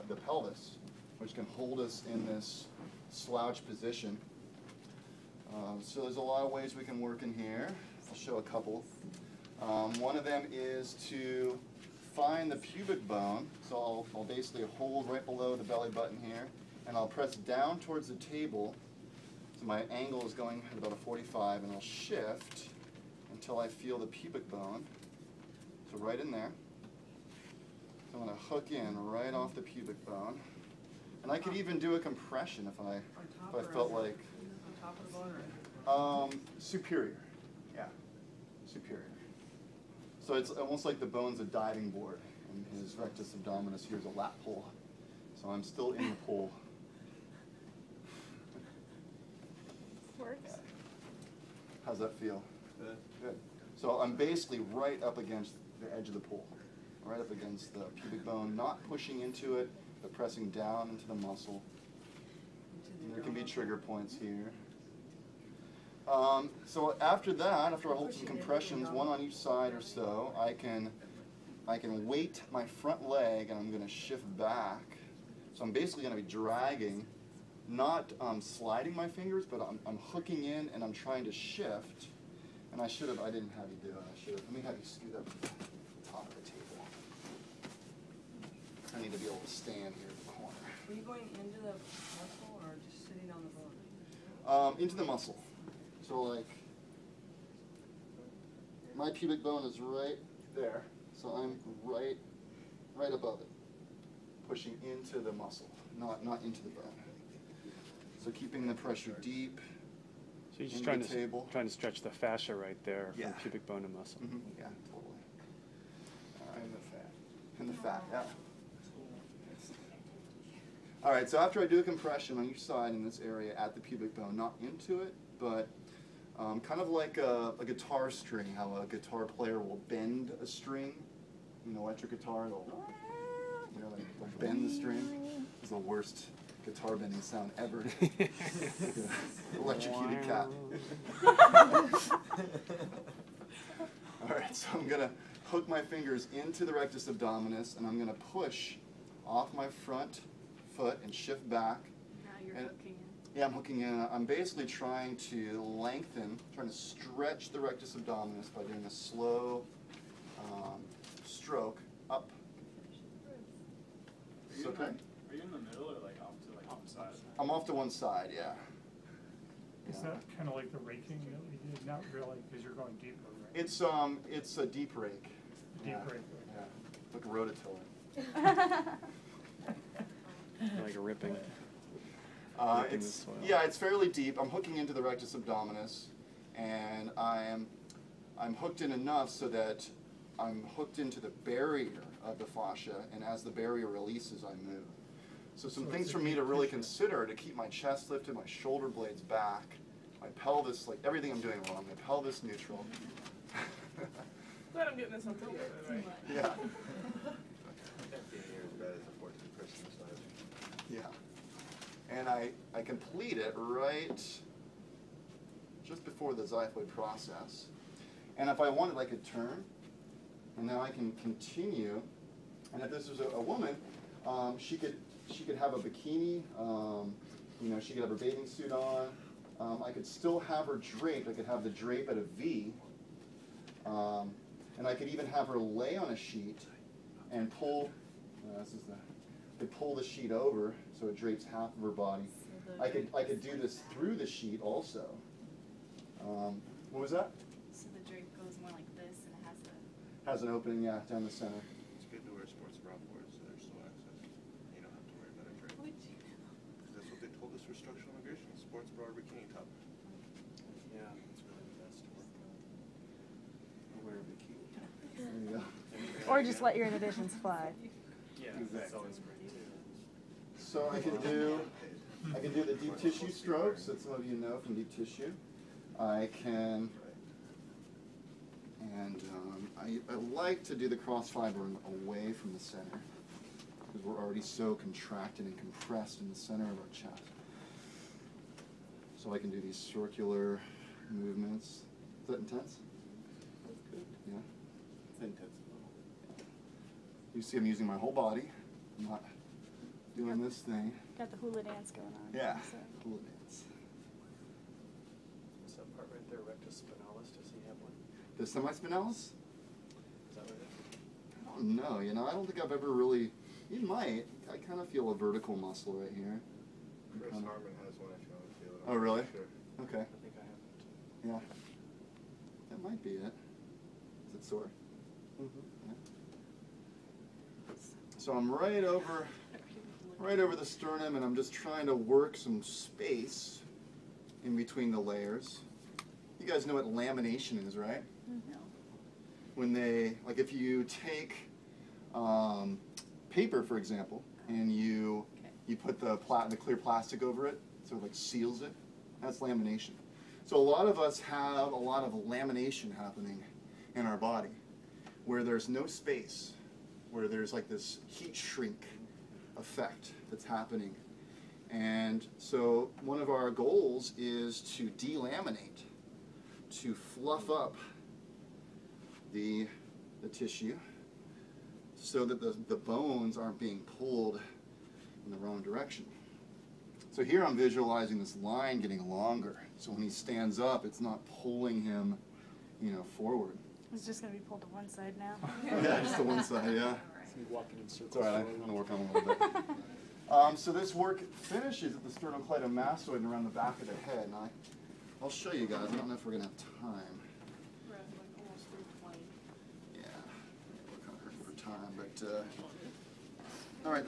the pelvis, which can hold us in this slouch position. So there's a lot of ways we can work in here. I'll show a couple. One of them is to find the pubic bone. So I'll basically hold right below the belly button here, and I'll press down towards the table. So my angle is going at about a 45, and I'll shift until I feel the pubic bone. So right in there. So I'm going to hook in right off the pubic bone. And I could even do a compression if I felt like. On top of the bone, or? Superior. Yeah, superior. So it's almost like the bone's a diving board, and his rectus abdominis here is a lap pull. So I'm still in the pool. Works. Yeah. How's that feel? Good. Good. So I'm basically right up against the edge of the pool, right up against the pubic bone, not pushing into it, but pressing down into the muscle. And there can be trigger points here. So after that, after I hold some compressions, one on each side or so, I can weight my front leg, and I'm going to shift back. So I'm basically going to be dragging, not sliding my fingers, but I'm hooking in and I'm trying to shift. And I didn't have you do it. Let me have you scoot up to the top of the table. I need to be able to stand here in the corner. Were you going into the muscle or just sitting on the bone? Into the muscle. So like, my pubic bone is right there, so I'm right above it, pushing into the muscle, not into the bone. So keeping the pressure deep. So you're just trying to stretch the fascia right there from pubic bone to muscle. Mm-hmm. Yeah, totally. And the fat. And the fat, yeah. All right, so after I do a compression on each side in this area at the pubic bone, not into it, but kind of like a guitar string, how a guitar player will bend a string, electric guitar, they'll bend the string. It's the worst guitar bending sound ever. Electrocuted cat. All right, so I'm going to hook my fingers into the rectus abdominis, and I'm going to push off my front foot and shift back. Now you're hooking in. Yeah, I'm hooking in. I'm basically trying to lengthen, trying to stretch the rectus abdominis by doing a slow stroke up. Are Okay. Are you in the middle or like off to one side? I'm off to one side, yeah. Is that kind of like the raking that we did? Not really, because you're going deeper, right? It's a deep rake. Deep Yeah. rake. Yeah, like a rototiller. Like a ripping. The soil. Yeah, it's fairly deep. I'm hooking into the rectus abdominis, and I'm hooked in enough so that I'm hooked into the barrier of the fascia, and as the barrier releases, I move. So some things for me to really consider to keep my chest lifted, my shoulder blades back, my pelvis, like everything I'm doing wrong, my pelvis neutral. Glad I'm getting this on film, by the way. Yeah. Yeah. And I complete it right just before the xiphoid process. And if I wanted, I could turn, and now I can continue. And if this was a woman, she could have a bikini, she could have her bathing suit on. I could still have her draped. I could have the drape at a V. And I could even have her lay on a sheet and pull, pull the sheet over so it drapes half of her body. So I could do this through the sheet also. What was that? So the drape goes more like this, and it has a... Has an opening, yeah, down the center. It's good to wear sports bra for it, so there's still access. You don't have to worry about a drape. Would you know? That's what they told us for structural immigration, sports bra or bikini top. Yeah, it's really the best to work on. I'll wear a bikini. There you go. Or just let your inhibitions fly. Yeah, that's always great too. So I can do the deep tissue strokes that some of you know from deep tissue. I can, and I like to do the cross fiber away from the center because we're already so contracted and compressed in the center of our chest. So I can do these circular movements. Is that intense? That's good. Yeah. It's intense. You see I'm using my whole body. I'm doing this thing. Got the hula dance going on. Yeah, So. hula dance. Is that part right there, rectus spinalis, does he have one? The semispinalis? Is that what it is? I don't know, you know, I don't think I've ever really, you might. I kind of feel a vertical muscle right here. Chris Kinda- Harmon has one if you want to feel it. Oh, really? Sure. Okay, I think I have it. yeah. That might be it. Is it sore? Mm-hmm. Yeah. So I'm right over the sternum, and I'm just trying to work some space in between the layers. You guys know what lamination is, right? No. When they, like if you take paper, for example, and you put the clear plastic over it, so it like seals it, that's lamination. So a lot of us have a lot of lamination happening in our body, where there's no space, where there's like this heat shrink effect that's happening. And so one of our goals is to delaminate, to fluff up the tissue so that the bones aren't being pulled in the wrong direction. So here I'm visualizing this line getting longer. So when he stands up, it's not pulling him, you know, forward. It's just gonna be pulled to one side now. Yeah, just to one side, yeah. So you're walking in It's circles. all right, I'm going to work on it a little bit. So this work finishes at the sternocleidomastoid and around the back of the head. And I'll show you guys. I don't know if we're going to have time. We're at like almost 3:20. Yeah, we're kind of hurting for time. But, all right.